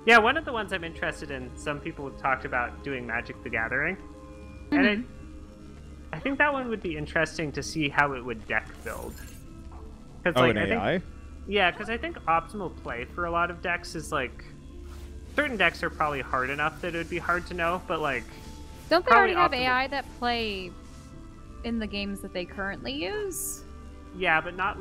Yeah, one of the ones I'm interested in, some people have talked about doing Magic the Gathering. And I think that one would be interesting to see how it would deck build. Oh, like, an AI? Yeah, because I think optimal play for a lot of decks is like... Certain decks are probably hard enough that it would be hard to know, but like... Don't they already have AI that play in the games that they currently use? Yeah, but not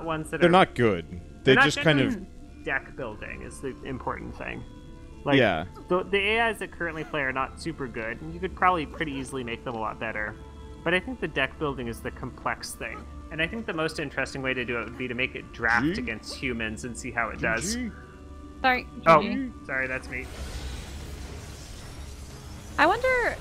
ones that They're not good. They just kind of... Deck building is the important thing. Like, yeah. The AIs that currently play are not super good, and you could probably pretty easily make them a lot better. But I think the deck building is the complex thing. And I think the most interesting way to do it would be to make it draft against humans and see how it does. Sorry. Oh, sorry, that's me. I wonder...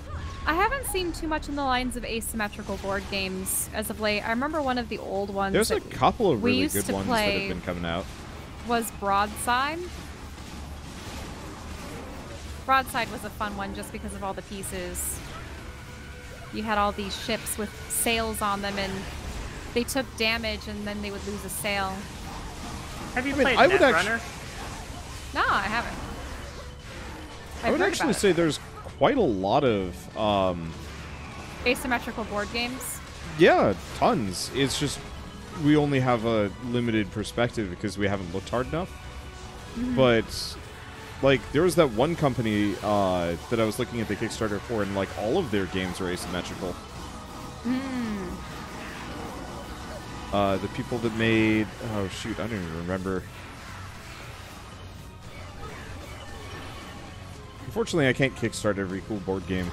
I haven't seen too much in the lines of asymmetrical board games as of late. I remember one of the old ones. There's a couple of really good ones that play have been coming out. Was Broadside. Broadside was a fun one just because of all the pieces. You had all these ships with sails on them, and they took damage, and then they would lose a sail. Have you played Netrunner? No, I haven't. I would actually say there's quite a lot of asymmetrical board games. Yeah, tons. It's just we only have a limited perspective because we haven't looked hard enough. But like there was that one company that I was looking at the Kickstarter for, and like all of their games are asymmetrical. The people that made I don't even remember. Unfortunately, I can't kickstart every cool board game.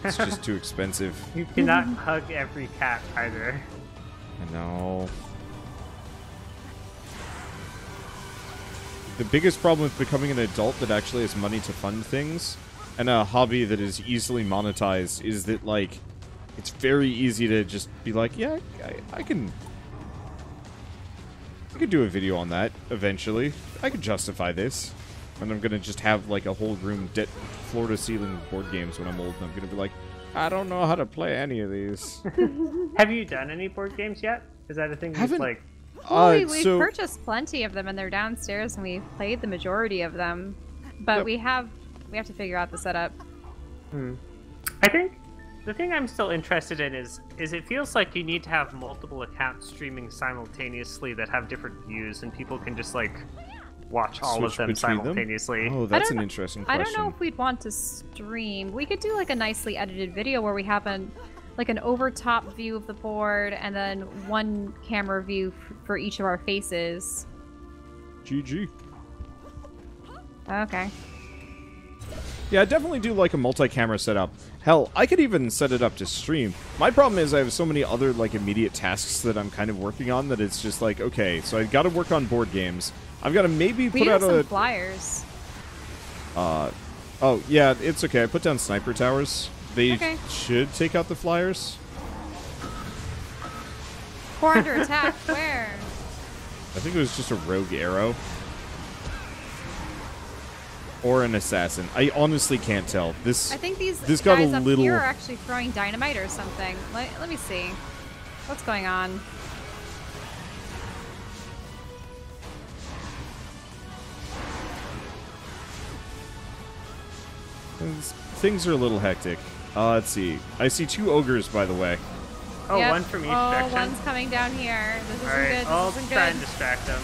It's just too expensive. You cannot hug every cat either. I know. The biggest problem with becoming an adult that actually has money to fund things, and a hobby that is easily monetized, is that, like, it's very easy to just be like, yeah, I can do a video on that eventually. I could justify this. And I'm gonna just have like a whole room floor-to-ceiling board games when I'm old, and I'm gonna be like, I don't know how to play any of these. Have you done any board games yet? Is that a thing that's like... Well, we've purchased plenty of them, and they're downstairs, and we've played the majority of them. But we have to figure out the setup. I think the thing I'm still interested in is it feels like you need to have multiple accounts streaming simultaneously that have different views, and people can just like watch all of them simultaneously. Oh, that's an interesting question. I don't know if we'd want to stream. We could do like a nicely edited video where we have an overtop view of the board and then one camera view for each of our faces. GG. Okay. Yeah, I definitely do like a multi-camera setup. Hell, I could even set it up to stream. My problem is I have so many other like immediate tasks that I'm kind of working on that it's just like, okay, so I've got to work on board games. I've got to maybe put out some flyers. Oh, yeah, it's okay. I put down sniper towers. They should take out the flyers. 4 under attack. Where? I think it was just a rogue arrow. Or an assassin. I honestly can't tell. I think these guys got a little... up here are actually throwing dynamite or something. Let me see. What's going on? Things are a little hectic. Let's see. I see 2 ogres, by the way. Oh, yep. One from each section? One's coming down here. This isn't good. This I'll isn't try good. and distract them.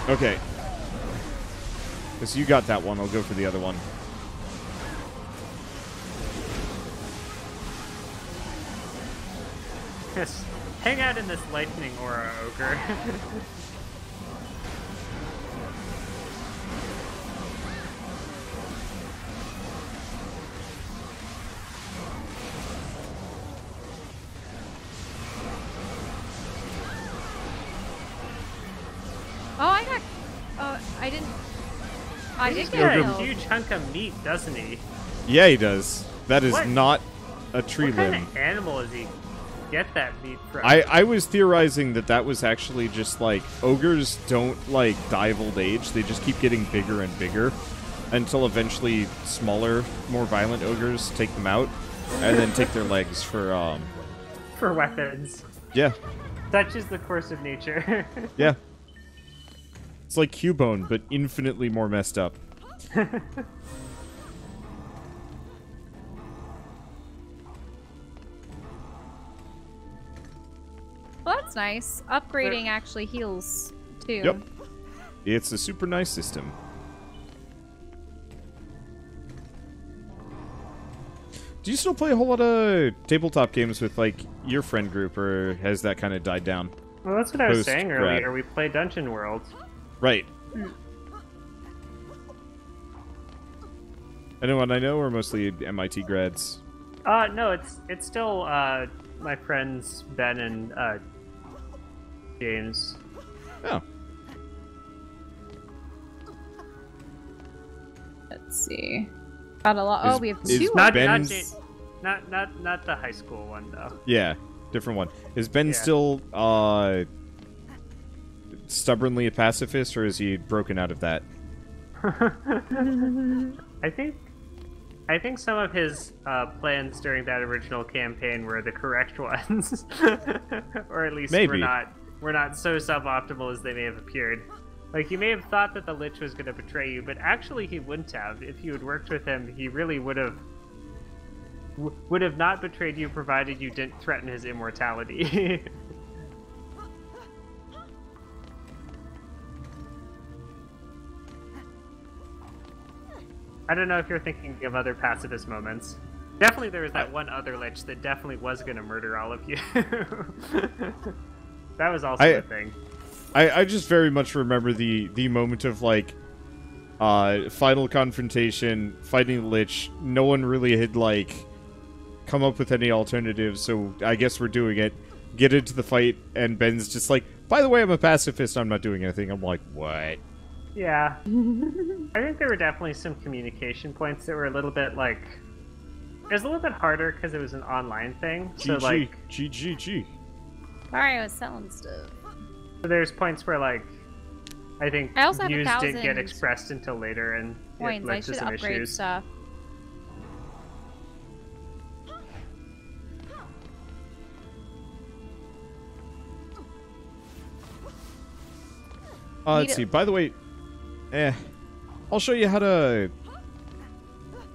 Okay. So you got that one. I'll go for the other one. Yes. Hang out in this lightning aura, ogre. I did get a huge hunk of meat, doesn't he? Yeah, he does. That is not a tree limb. What kind of animal is he get that meat from? I was theorizing that was actually just like ogres don't like die of old age. They just keep getting bigger and bigger until eventually smaller, more violent ogres take them out and then take their legs for weapons. Yeah. Such is the course of nature. Yeah. It's like Cubone, but infinitely more messed up. Well, that's nice. Upgrading actually heals, too. Yep. It's a super nice system. Do you still play a whole lot of tabletop games with, like, your friend group, or has that kind of died down? Well, that's what I was saying Post-grad. earlier. We play Dungeon World. Right. Anyone I know are mostly MIT grads. No, it's still my friends Ben and James. Oh. Let's see. Got a lot. Is- Oh, we have is two. Not Ben's- not the high school one though. Yeah, different one. Is Ben Yeah. still stubbornly a pacifist, or is he broken out of that? I think some of his plans during that original campaign were the correct ones, or at least Maybe. we're not so suboptimal as they may have appeared. Like, you may have thought that the Lich was going to betray you, but actually he wouldn't have. If you had worked with him, he really would have not betrayed you, provided you didn't threaten his immortality. I don't know if you're thinking of other pacifist moments. Definitely there was that one other Lich that definitely was going to murder all of you. That was also a thing. I just very much remember the moment of, like, final confrontation, fighting the Lich. No one really had, like, come up with any alternatives, so I guess we're doing it. Get into the fight, and Ben's just like, by the way, I'm a pacifist, I'm not doing anything. I'm like, what? Yeah. I think there were definitely some communication points that were a little bit, like... It was a little bit harder because it was an online thing. So, like... GG. Sorry, I was selling stuff. So there's points where, like... I think I also have views didn't get 1,000 expressed until later, and it Coins. I led to should some upgrade issues. stuff. Let's see. By the way, I'll show you how to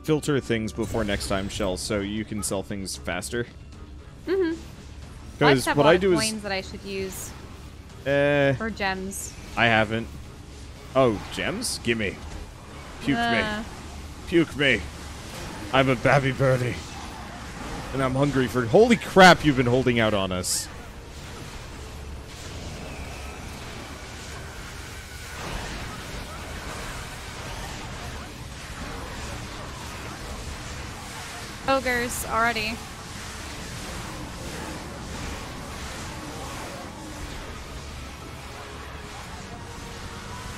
filter things before next time, Shell, so you can sell things faster. I Because just have what a lot I of do coins is, that I should use I for gems. haven't. Oh, gems? Gimme. Puke me. Puke me. I'm a babby birdie. And I'm hungry for... Holy crap, you've been holding out on us. Ogres already.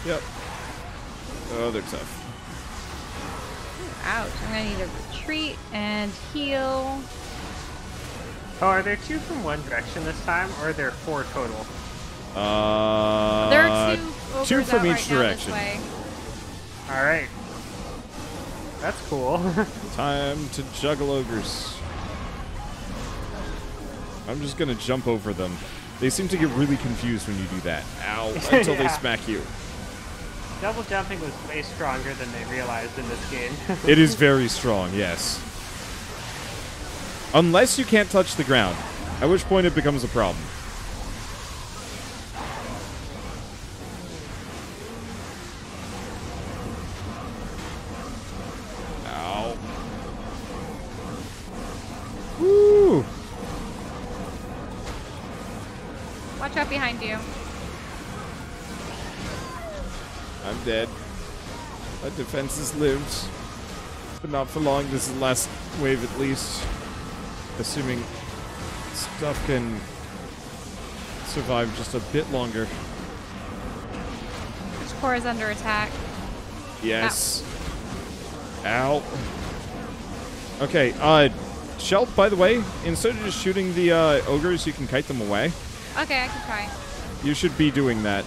Yep. Oh, they're tough. Ouch. I'm gonna need a retreat and heal. Oh, are there two from one direction this time, or are there four total? There are two ogres from out each right now direction. this way. Alright. That's cool. Time to juggle ogres. I'm just gonna jump over them. They seem to get really confused when you do that. Ow, until they Yeah. smack you. Double jumping was way stronger than they realized in this game. It is very strong, yes. Unless you can't touch the ground, at which point it becomes a problem. Ow. Woo! Watch out behind you. I'm dead. My defenses lived. But not for long. This is the last wave at least. Assuming stuff can survive just a bit longer. Which core is under attack? Yes. Ow. Okay, Shell, by the way, instead of just shooting the ogres, you can kite them away. Okay, I can try. You should be doing that.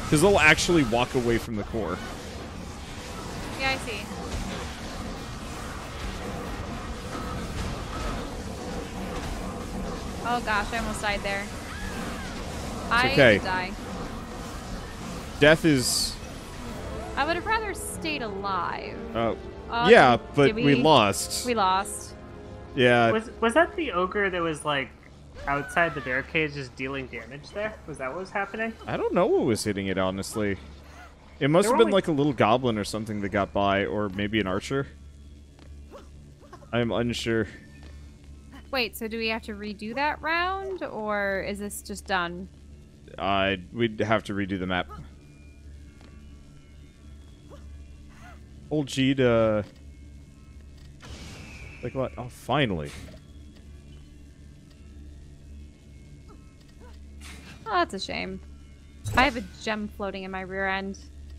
Because they'll actually walk away from the core. Yeah, I see. Oh gosh, I almost died there. I okay. did die. Death is... I would have rather stayed alive. yeah, but did we lost. We lost. Yeah. Was that the ogre that was like outside the barricade just dealing damage there? Was that what was happening? I don't know what was hitting it, honestly. It must have been like a little goblin or something that got by, or maybe an archer. I'm unsure. Wait, so do we have to redo that round, or is this just done? We'd have to redo the map. Old G'd, like what? Oh, finally. Oh, that's a shame. I have a gem floating in my rear end.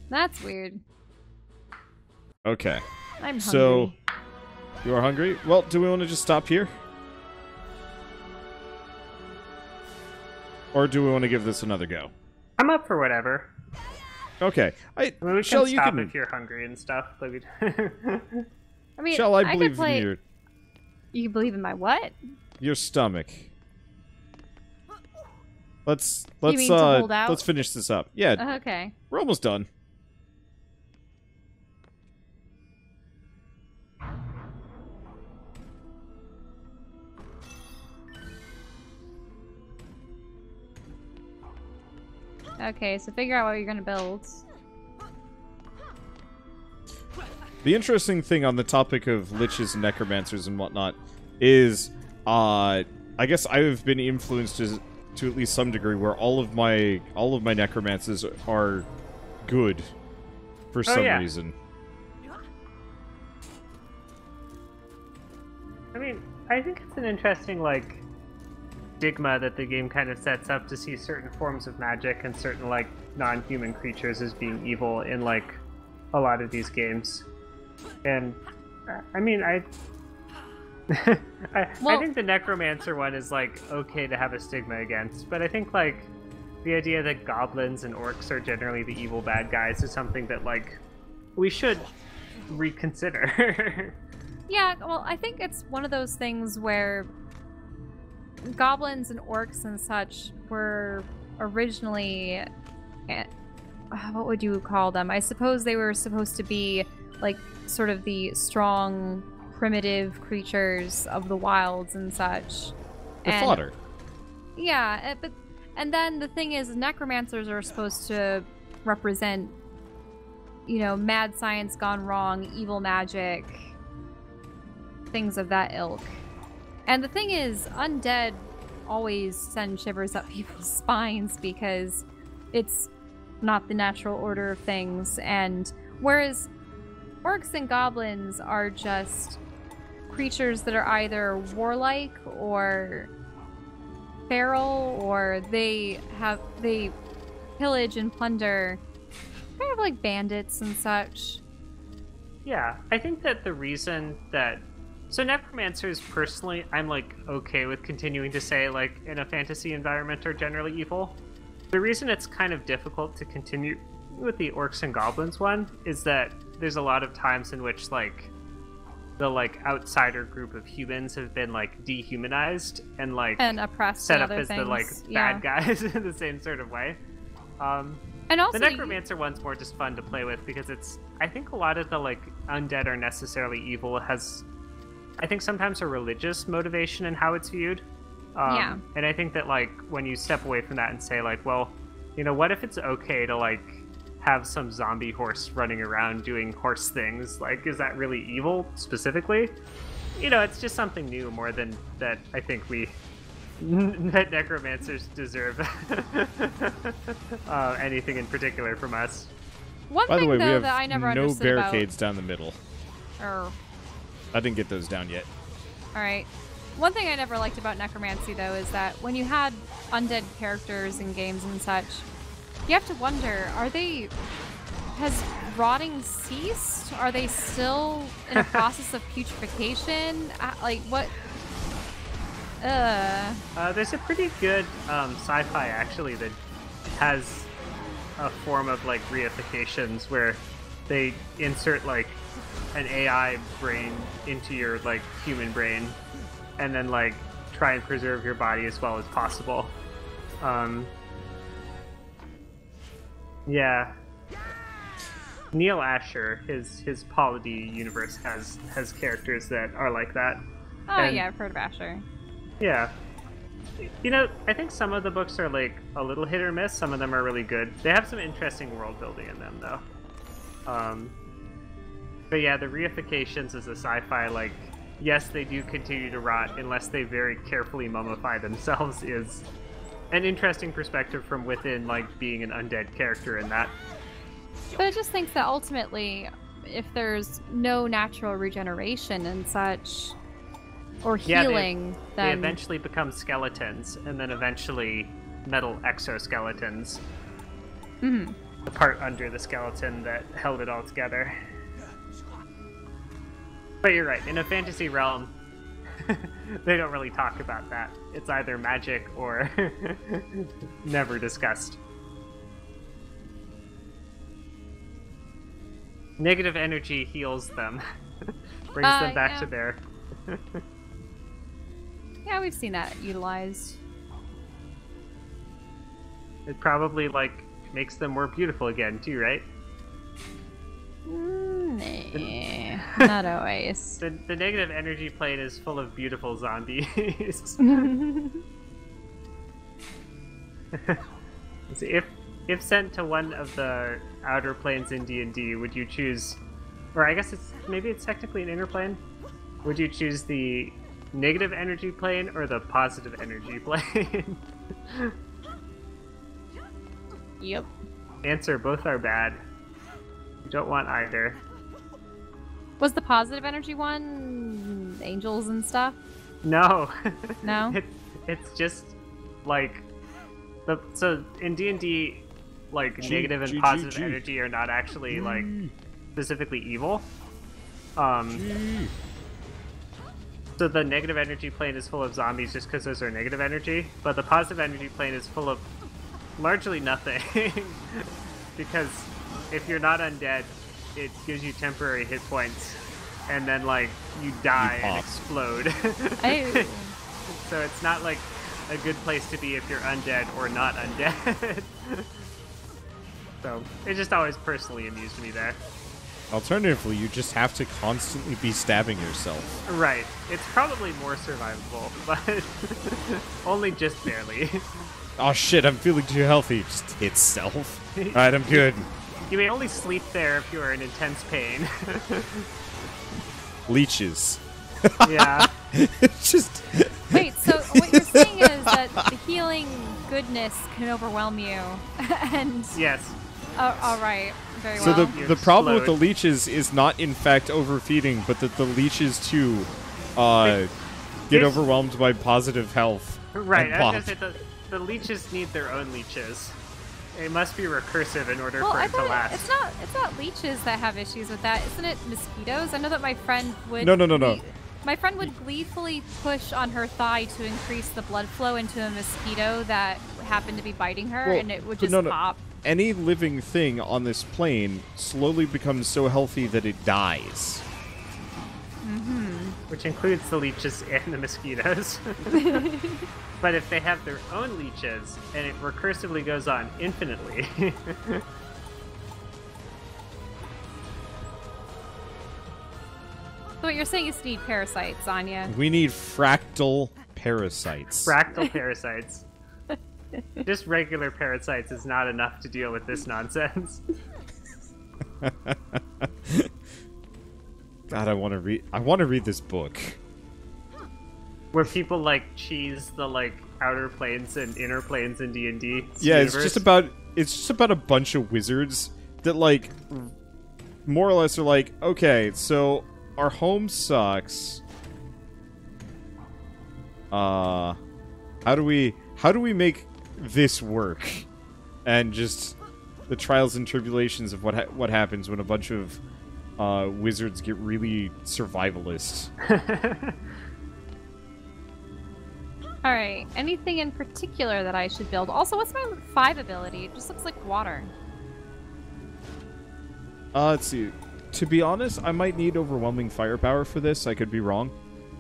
That's weird. Okay. I'm hungry. So, you are hungry? Well, do we want to just stop here? Or do we want to give this another go? I'm up for whatever. Okay. I mean, we Shell, can you stop can... if you're hungry and stuff. But we... I mean, Shell, I could believe play... in your... You can believe in my what? Your stomach. Let's mean to hold out? let's finish this up. Yeah, Okay. we're almost done. Okay, so figure out what you're gonna build. The interesting thing on the topic of liches and necromancers and whatnot is, I guess I've been influenced to at least some degree where all of my necromancers are good for some reason. I mean, I think it's an interesting, like, stigma that the game kind of sets up to see certain forms of magic and certain, like, non-human creatures as being evil in, like, a lot of these games. And, I mean, I think the necromancer one is, like, okay to have a stigma against, but I think, like, the idea that goblins and orcs are generally the evil bad guys is something that, like, we should reconsider. Yeah, well, I think it's one of those things where goblins and orcs and such were originally, what would you call them? I suppose they were supposed to be like sort of the strong, primitive creatures of the wilds and such. The fodder. Yeah, and then the thing is, necromancers are supposed to represent, you know, mad science gone wrong, evil magic, things of that ilk. And the thing is, undead always send shivers up people's spines because it's not the natural order of things. And whereas orcs and goblins are just creatures that are either warlike or feral, or they pillage and plunder, kind of like bandits and such. Yeah, I think that the reason that... So necromancers, personally, I'm, like, okay with continuing to say, like, in a fantasy environment are generally evil. The reason it's kind of difficult to continue with the orcs and goblins one is that there's a lot of times in which, like, the, like, outsider group of humans have been, like, dehumanized and, like, and oppressed set up other as things. the, like, bad guys in the same sort of way. And also, the necromancer one's more just fun to play with because it's... I think a lot of the, like, undead are necessarily evil has... I think sometimes a religious motivation in how it's viewed. Yeah. And I think that, like, when you step away from that and say, like, well, you know, what if it's okay to, like, have some zombie horse running around doing horse things? Like, is that really evil, specifically? You know, it's just something new more than that I think that necromancers deserve anything in particular from us. One By the thing, way, though, we have that I never no understood barricades down the middle. All I didn't get those down yet. right. One thing I never liked about necromancy, though, is that when you had undead characters in games and such, you have to wonder, has rotting ceased? Are they still in a process of putrefaction? Like, what? There's a pretty good sci-fi, actually, that has a form of, like, reifications where they insert, like, an AI brain into your, like, human brain and then, like, try and preserve your body as well as possible. Yeah. Neil Asher, his Polity universe has characters that are like that. Oh And- yeah, I've heard of Asher. Yeah. You know, I think some of the books are like a little hit or miss. Some of them are really good. They have some interesting world building in them, though. But yeah, the reifications as a sci-fi, like, yes, they do continue to rot unless they very carefully mummify themselves, is an interesting perspective from within, like, being an undead character in that. But I just think that ultimately, if there's no natural regeneration and such, or Yeah, healing, They then eventually become skeletons, and then eventually metal exoskeletons. Mhm. The part under the skeleton that held it all together. But you're right, in a fantasy realm, they don't really talk about that. It's either magic or never discussed. Negative energy heals them, brings them back yeah. to their... Yeah, we've seen that utilized. It probably, like, makes them more beautiful again, too, right? Nah, not always. The negative energy plane is full of beautiful zombies. See, if sent to one of the outer planes in D&D, would you choose, or I guess maybe it's technically an inner plane? Would you choose the negative energy plane or the positive energy plane? Yep. Answer: both are bad. You don't want either. Was the positive energy one angels and stuff? No. No? It's just like so in D&D, like negative and positive energy are not actually like specifically evil. So the negative energy plane is full of zombies just because those are negative energy, but the positive energy plane is full of largely nothing. Because if you're not undead, it gives you temporary hit points, and then like you die and explode. So it's not like a good place to be if you're undead or not undead. So it just always personally amused me there. Alternatively, you just have to constantly be stabbing yourself. Right. It's probably more survivable, but only just barely. Oh shit, I'm feeling too healthy. Just hit self. Alright, I'm good. You may only sleep there if you are in intense pain. Leeches. Yeah. Just... Wait, so what you're saying is that the healing goodness can overwhelm you, and Yes. all right, very So well. You the problem with the explode. leeches is not in fact overfeeding, but that the leeches too get This- overwhelmed by positive health. Right. and I was pop. gonna say the leeches need their own leeches. It must be recursive in order Well, for I it to thought last. it's not leeches that have issues with that, isn't it? Mosquitoes. I know that my friend would. No. My friend would gleefully push on her thigh to increase the blood flow into a mosquito that happened to be biting her, Well, and it would but just no. pop. Any living thing on this plane slowly becomes so healthy that it dies. Which includes the leeches and the mosquitoes. But if they have their own leeches, and it recursively goes on infinitely, So what you're saying is you need parasites, Anya. We need fractal parasites. fractal parasites. Just regular parasites is not enough to deal with this nonsense. God, I want to read. I want to read this book. Where people like cheese the like outer planes and inner planes in D&D. Yeah, it's just about a bunch of wizards that like more or less are like, okay, so our home sucks. How do we make this work? And just the trials and tribulations of what happens when a bunch of wizards get really survivalist. All right. Anything in particular that I should build? Also, what's my 5 ability? It just looks like water. Let's see. To be honest, I might need overwhelming firepower for this. I could be wrong.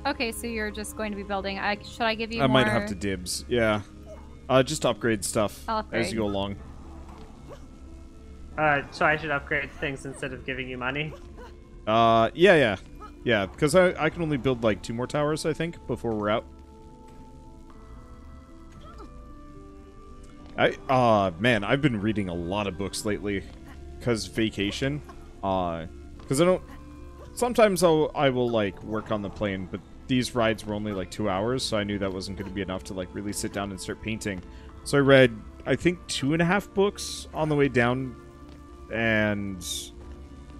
Okay, so you're just going to be building. Should I give you I more? might have to dibs. Yeah. Just upgrade stuff I'll as you upgrade. go along. So I should upgrade things instead of giving you money? Yeah, because I can only build like 2 more towers, I think, before we're out. Man, I've been reading a lot of books lately, because vacation. Because I don't... Sometimes I will, like, work on the plane, but these rides were only, like, 2 hours, so I knew that wasn't going to be enough to, like, really sit down and start painting. So I read, I think, 2.5 books on the way down, and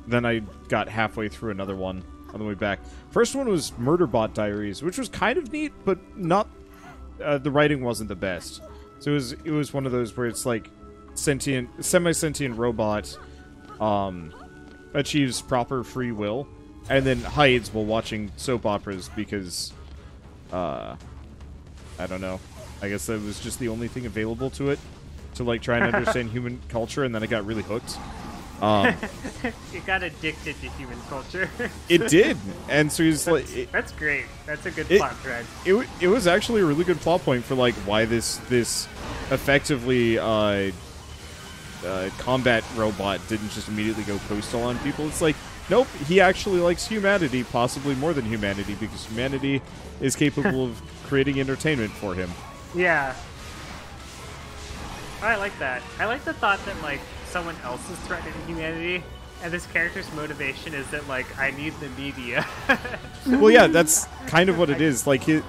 then I got halfway through another one on the way back. First one was Murderbot Diaries, which was kind of neat, but not... the writing wasn't the best. So it was one of those where it's like semi-sentient robot achieves proper free will and then hides while watching soap operas because I don't know. I guess that was just the only thing available to it to like try and understand human culture, and then I got really hooked. It got addicted to human culture. It did, and so he's that's great. That's a good plot thread. It was actually a really good plot point for like why this effectively combat robot didn't just immediately go postal on people. It's like, nope, he actually likes humanity, possibly more than humanity, because humanity is capable of creating entertainment for him. Yeah. I like that. I like the thought that like someone else is threatening humanity, and this character's motivation is that like I need the media. Well, yeah, that's kind of what it is. Like there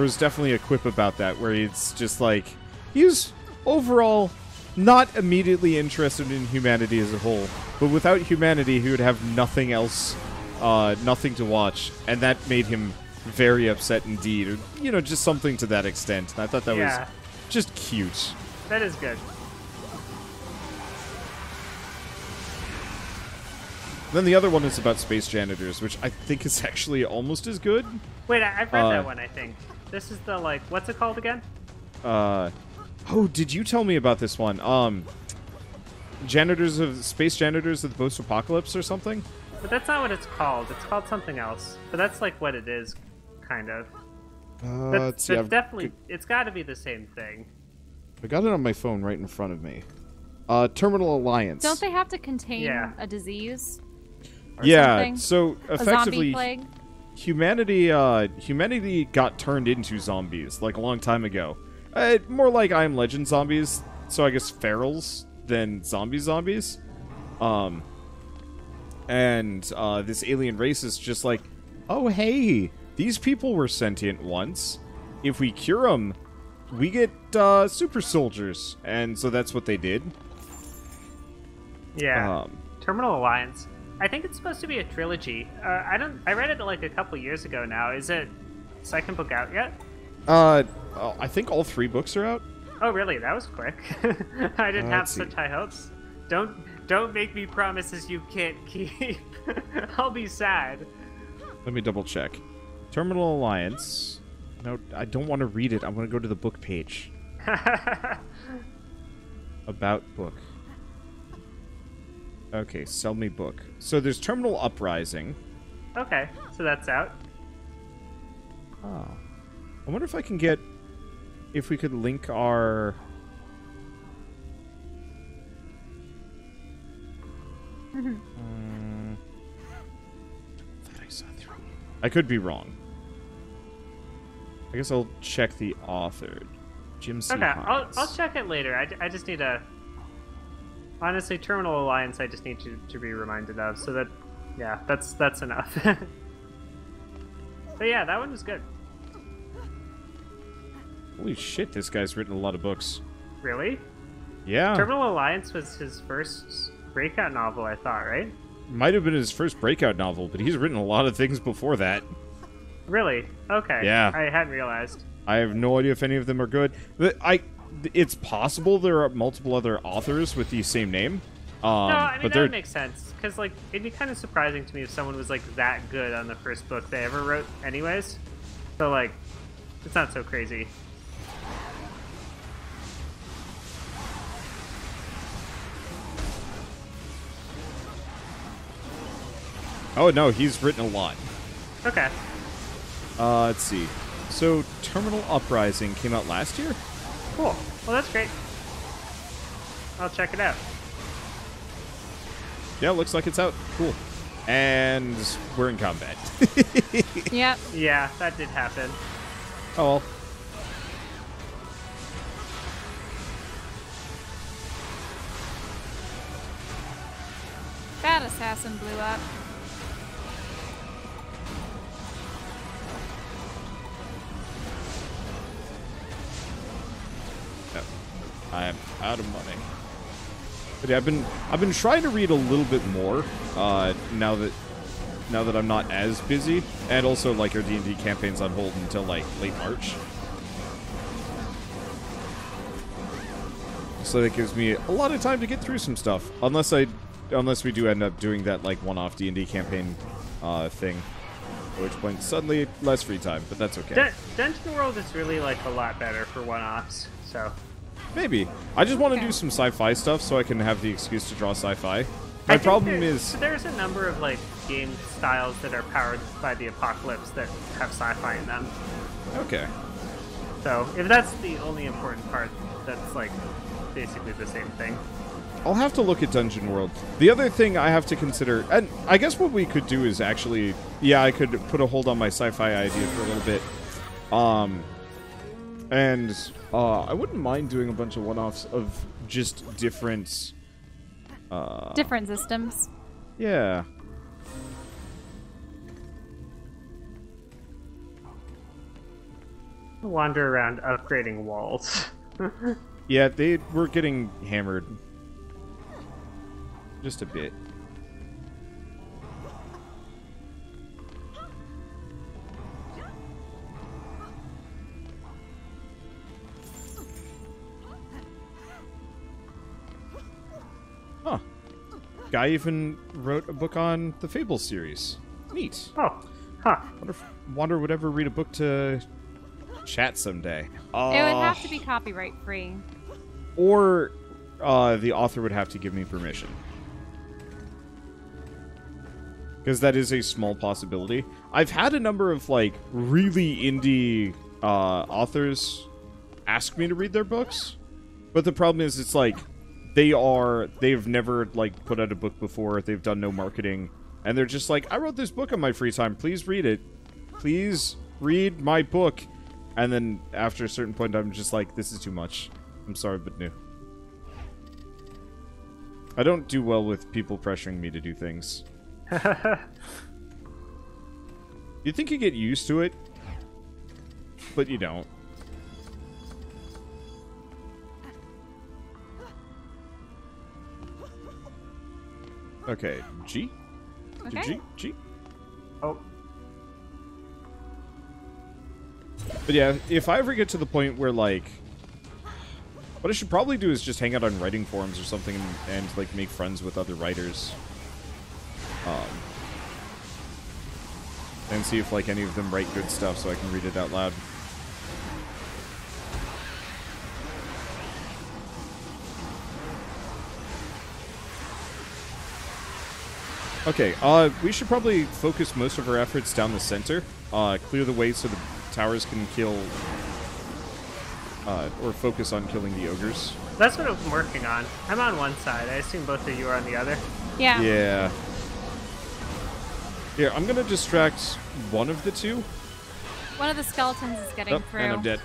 was definitely a quip about that where it's just like he's overall not immediately interested in humanity as a whole, but without humanity he would have nothing else, nothing to watch, and that made him very upset indeed, or you know, just something to that extent. And I thought that was just cute. That is good. Then the other one is about space janitors, which I think is actually almost as good. Wait, I've read that one, I think. This is the, like, what's it called again? Oh, did you tell me about this one? Space janitors of the post-apocalypse or something? But that's not what it's called. It's called something else. But that's, like, what it is, kind of. Let's see. Definitely, it's got to be the same thing. I got it on my phone right in front of me. Terminal Alliance. Don't they have to contain a disease? Yeah, something? so effectively, a zombie plague? humanity got turned into zombies like a long time ago. More like I Am Legend zombies, so I guess ferals than zombies. And this alien race is just like, oh hey, these people were sentient once. If we cure them, we get super soldiers, and so that's what they did. Yeah. Terminal Alliance. I think it's supposed to be a trilogy. I read it like a couple years ago now. Is it second book out yet? I think all 3 books are out. Oh, really? That was quick. I didn't have such high hopes. Don't make me promises you can't keep. I'll be sad. Let me double check. Terminal Alliance. No, I don't want to read it. I want to go to the book page. About book. Okay, sell me book. So there's Terminal Uprising. Okay, so that's out. Oh. I wonder if I can get... If we could link our... thought I saw 3. I could be wrong. I guess I'll check the author. Jim C. Okay, Hines. I'll check it later. I just need a... Honestly, Terminal Alliance I just need to be reminded of, so that... Yeah, that's enough. But yeah, that one was good. Holy shit, this guy's written a lot of books. Really? Yeah. Terminal Alliance was his first breakout novel, I thought, right? Might have been his first breakout novel, but he's written a lot of things before that. Really? Okay. Yeah. I hadn't realized. I have no idea if any of them are good. It's possible there are multiple other authors with the same name. No, I mean, but that would make sense. Because, like, it'd be kind of surprising to me if someone was, like, that good on the first book they ever wrote anyways. So, like, it's not so crazy. Oh, no, he's written a lot. Okay. Let's see. So, Terminal Uprising came out last year? Cool. Well, that's great. I'll check it out. Yeah, looks like it's out. Cool. And we're in combat. Yep. Yeah, that did happen. Oh well. That assassin blew up. Yep. I am out of money. But yeah, I've been trying to read a little bit more now that I'm not as busy, and also like our D&D campaign's on hold until like late March. So that gives me a lot of time to get through some stuff, unless we do end up doing that like one-off D&D campaign thing, at which point suddenly less free time, but that's okay. Dungeon World is really like a lot better for one-offs, so. Maybe. I just want to Okay. do some sci-fi stuff so I can have the excuse to draw sci-fi. I My think problem is... there's a number of like game styles that are powered by the apocalypse that have sci-fi in them. Okay. So if that's the only important part, that's like basically the same thing. I'll have to look at Dungeon World. The other thing I have to consider, and I guess what we could do is actually, yeah, I could put a hold on my sci-fi idea for a little bit. I wouldn't mind doing a bunch of one-offs of just different... Different systems. Yeah. Wander around upgrading walls. Yeah, they were getting hammered. Just a bit. Huh. Guy even wrote a book on the Fable series. Neat. Oh, huh. Wonder if Wander would ever read a book to chat someday. It would have to be copyright free. Or the author would have to give me permission. Because that is a small possibility. I've had a number of, like, really indie authors ask me to read their books. But the problem is, it's like, they've never, like, put out a book before. They've done no marketing. And they're just like, I wrote this book on my free time. Please read it. Please read my book. And then after a certain point, I'm just like, this is too much. I'm sorry, but no. I don't do well with people pressuring me to do things. You think you get used to it, but you don't. Okay, G? Okay. G? Oh, But yeah, if I ever get to the point where, like... What I should probably do is just hang out on writing forums or something and like, make friends with other writers. And see if, like, any of them write good stuff so I can read it out loud. Okay, we should probably focus most of our efforts down the center. Clear the way so the towers can kill... or focus on killing the ogres. that's what I'm working on. I'm on one side. I assume both of you are on the other. Yeah. Yeah. Here, I'm gonna distract one of the two. One of the skeletons is getting through. And I'm dead.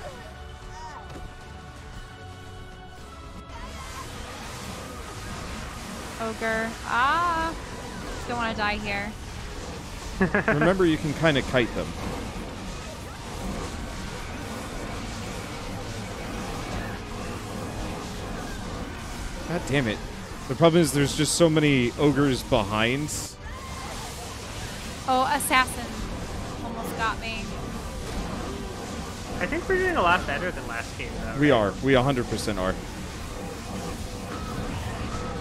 Ogre. Ah. Don't want to die here. Remember, you can kind of kite them. God damn it. The problem is there's just so many ogres behind. Oh, assassin. Almost got me. I think we're doing a lot better than last game, though. We right? are. We 100% are.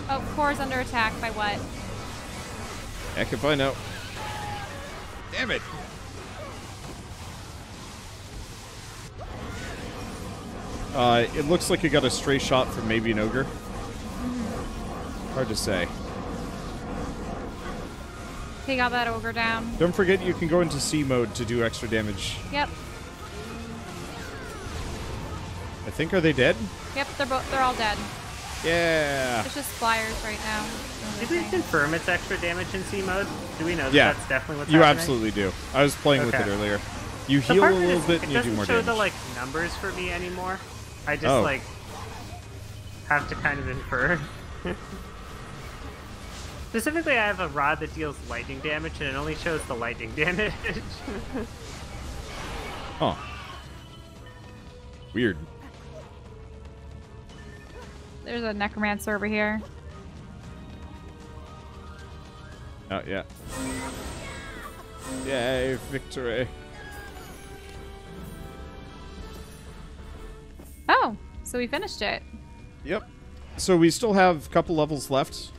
Oh, Core's under attack by what? Heck if I know. Damn it. It looks like you got a stray shot from maybe an ogre. Hard to say. Okay, got that ogre down. Don't forget you can go into C mode to do extra damage. Yep. I think, are they dead? Yep, they're all dead. Yeah. It's just flyers right now. Did we confirm it's extra damage in C mode? Do we know that Yeah. that's definitely what's You happening? absolutely do. I was playing with it Okay. earlier. You The heal a part little is, bit it and you do doesn't more show damage. the like numbers for me anymore. I just Oh. like have to kind of infer. Specifically, I have a rod that deals lightning damage, and it only shows the lightning damage. Huh. Weird. There's a necromancer over here. Oh, yeah. Yay, victory. Oh, so we finished it. Yep. So we still have a couple levels left.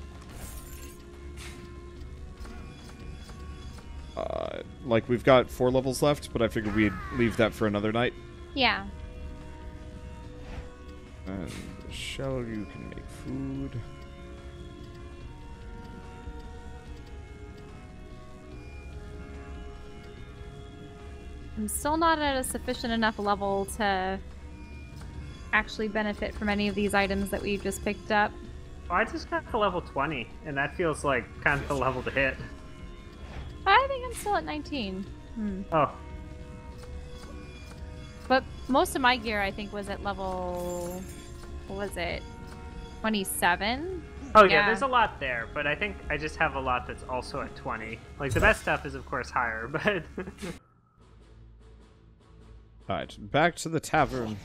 Like, we've got 4 levels left, but I figured we'd leave that for another night. Yeah. And shell, you can make food. I'm still not at a sufficient enough level to actually benefit from any of these items that we just picked up. Well, I just got to level 20, and that feels like kind of the level to hit. I think I'm still at 19. Oh, But most of my gear, I think, was at level... What was it? 27? oh yeah, Yeah. there's a lot there, but I think I just have a lot that's also at 20. Like, the best stuff is, of course, higher, but... Alright, back to the tavern.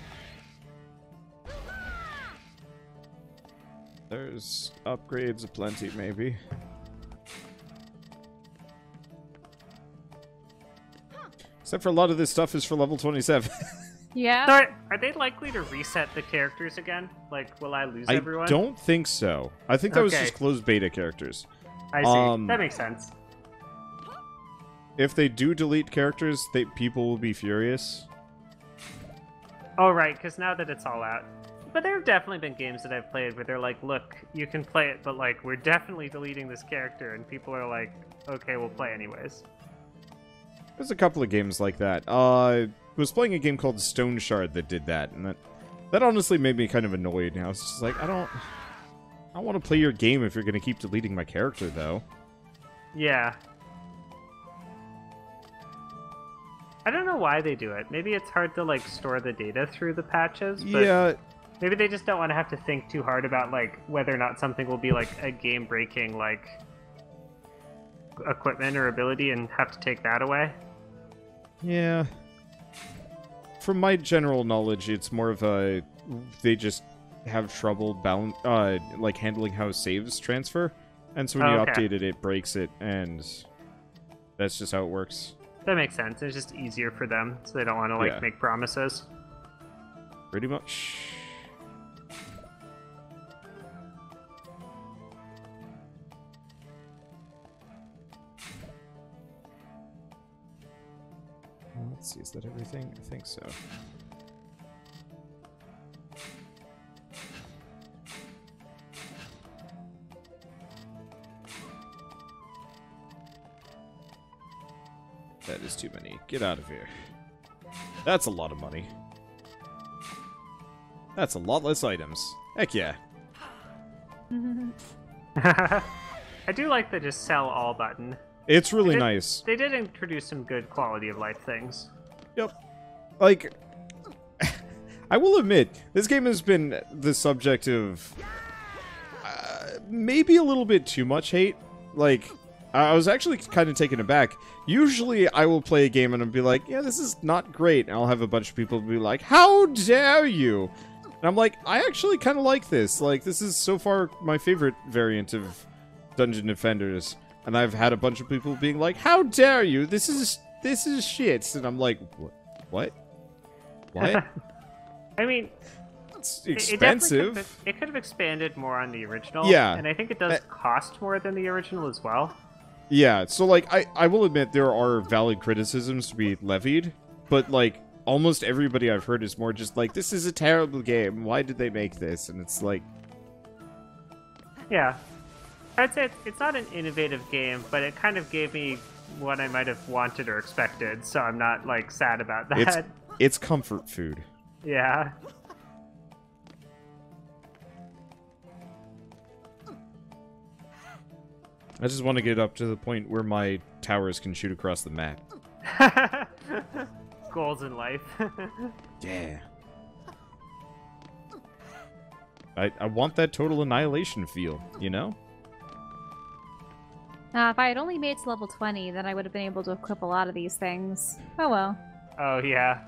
There's upgrades aplenty, maybe. Except for a lot of this stuff is for level 27. Yeah. Sorry, are they likely to reset the characters again? Like, will I lose I everyone? don't think so. I think that was Okay. just closed beta characters. I see. um, That makes sense. If they do delete characters, people will be furious. Oh, right, because now that it's all out. But there have definitely been games that I've played where they're like, look, you can play it, but, like, we're definitely deleting this character, and people are like, okay, we'll play anyways. There's a couple of games like that. I was playing a game called Stone Shard that did that, and that honestly made me kind of annoyed. I was just like, I don't want to play your game if you're going to keep deleting my character, though. Yeah. I don't know why they do it. Maybe it's hard to, like, store the data through the patches, but Yeah, maybe they just don't want to have to think too hard about, like, whether or not something will be, like, a game-breaking, like, equipment or ability and have to take that away. yeah. From my general knowledge, it's more of a... They just have trouble like handling how saves transfer. And so when you Okay. update it, it breaks it, and that's just how it works. That makes sense. It's just easier for them, so they don't want to, like, Yeah. make promises. Pretty much. Let's see, is that everything? I think so. That is too many. Get out of here. That's a lot of money. That's a lot less items. Heck yeah. I do like the just sell all button. It's really They did- nice. They did introduce some good quality of life things. Yep. Like, I will admit, this game has been the subject of maybe a little bit too much hate. Like, I was actually kind of taken aback. Usually, I will play a game and I'll be like, yeah, this is not great. And I'll have a bunch of people be like, how dare you? And I'm like, I actually kind of like this. Like, this is so far my favorite variant of Dungeon Defenders. And I've had a bunch of people being like, how dare you? This is shit. And I'm like, what? What? I mean, It's it definitely expensive. it could have expanded more on the original. Yeah. And I think it does cost more than the original as well. Yeah, so, like, I will admit there are valid criticisms to be levied, but, like, almost everybody I've heard is more just like, this is a terrible game. Why did they make this? And it's like, Yeah. I'd say it's not an innovative game, but it kind of gave me what I might have wanted or expected, so I'm not, like, sad about that. it's comfort food. Yeah. I just want to get up to the point where my towers can shoot across the map. Goals in life. Yeah. I want that total annihilation feel, you know? If I had only made it to level 20, then I would have been able to equip a lot of these things. Oh well. Oh, yeah.